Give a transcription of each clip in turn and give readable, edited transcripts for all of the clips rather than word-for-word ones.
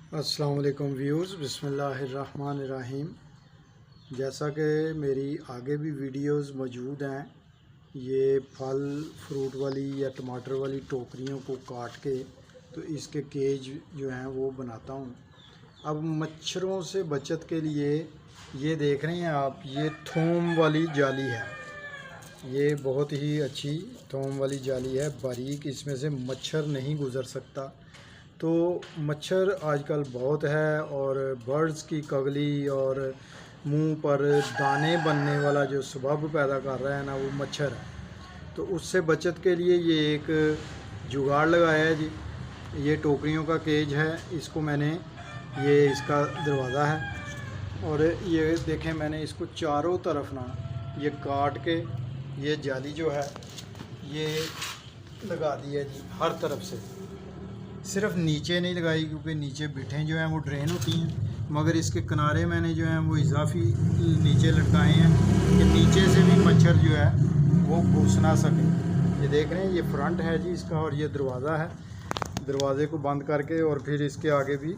अस्सलाम वालेकुम व्यूज़, बिस्मिल्लाहिर्रहमानिर्रहीम। जैसा कि मेरी आगे भी वीडियोस मौजूद हैं, ये फल फ्रूट वाली या टमाटर वाली टोकरियों को काट के तो इसके केज जो हैं वो बनाता हूँ। अब मच्छरों से बचत के लिए ये देख रहे हैं आप, ये थोम वाली जाली है। ये बहुत ही अच्छी थोम वाली जाली है, बारीक, इसमें से मच्छर नहीं गुज़र सकता। तो मच्छर आजकल बहुत है और बर्ड्स की कगली और मुंह पर दाने बनने वाला जो सबब पैदा कर रहा है ना, वो मच्छर है। तो उससे बचत के लिए ये एक जुगाड़ लगाया है जी। ये टोकरियों का केज है, इसको मैंने, ये इसका दरवाज़ा है और ये देखें, मैंने इसको चारों तरफ ना ये काट के ये जाली जो है ये लगा दी है जी, हर तरफ से। सिर्फ नीचे नहीं लगाई क्योंकि नीचे बिठें जो हैं वो ड्रेन होती हैं, मगर इसके किनारे मैंने जो है वो इजाफी नीचे लटकाए हैं कि नीचे से भी मच्छर जो है वो घुस ना सके। ये देख रहे हैं, ये फ्रंट है जी इसका और ये दरवाज़ा है। दरवाज़े को बंद करके और फिर इसके आगे भी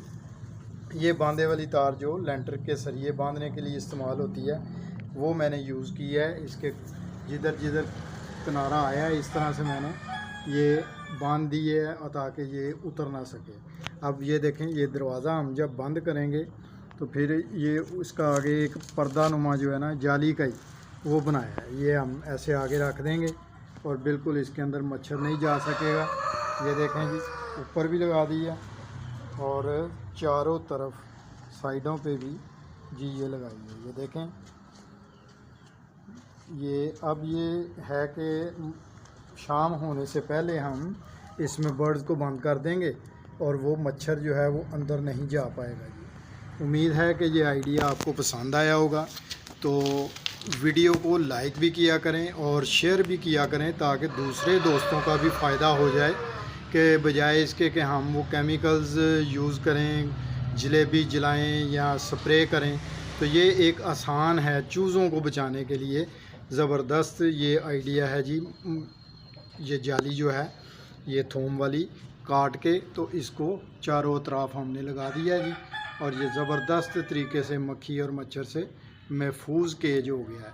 ये बांधे वाली तार जो लेंटर के सरिये बांधने के लिए इस्तेमाल होती है वो मैंने यूज़ की है। इसके जिधर जिधर किनारा आया है इस तरह से मैंने ये बांध दिए है ताकि ये उतर ना सके। अब ये देखें, ये दरवाज़ा हम जब बंद करेंगे तो फिर ये उसका आगे एक पर्दा नुमा जो है ना जाली का ही वो बनाया है, ये हम ऐसे आगे रख देंगे और बिल्कुल इसके अंदर मच्छर नहीं जा सकेगा। ये देखें जी, ऊपर भी लगा दिया और चारों तरफ साइडों पे भी जी ये लगाई है। ये देखें, ये अब ये है कि शाम होने से पहले हम इसमें बर्ड्स को बंद कर देंगे और वो मच्छर जो है वो अंदर नहीं जा पाएगा जी। उम्मीद है कि ये आइडिया आपको पसंद आया होगा, तो वीडियो को लाइक भी किया करें और शेयर भी किया करें ताकि दूसरे दोस्तों का भी फ़ायदा हो जाए, कि बजाय इसके कि हम वो केमिकल्स यूज़ करें, जलेबी जलाएं या स्प्रे करें। तो ये एक आसान है चूज़ों को बचाने के लिए, ज़बरदस्त ये आइडिया है जी। ये जाली जो है ये थोम वाली काट के तो इसको चारों तरफ हमने लगा दिया जी और ये ज़बरदस्त तरीके से मक्खी और मच्छर से महफूज केज हो गया है।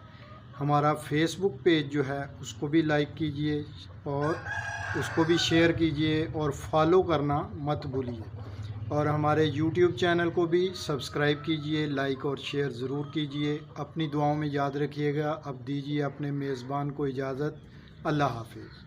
हमारा फेसबुक पेज जो है उसको भी लाइक कीजिए और उसको भी शेयर कीजिए और फॉलो करना मत भूलिए, और हमारे यूट्यूब चैनल को भी सब्सक्राइब कीजिए, लाइक और शेयर ज़रूर कीजिए। अपनी दुआओं में याद रखिएगा। अब दीजिए अपने मेज़बान को इजाज़त। अल्लाह हाफिज़।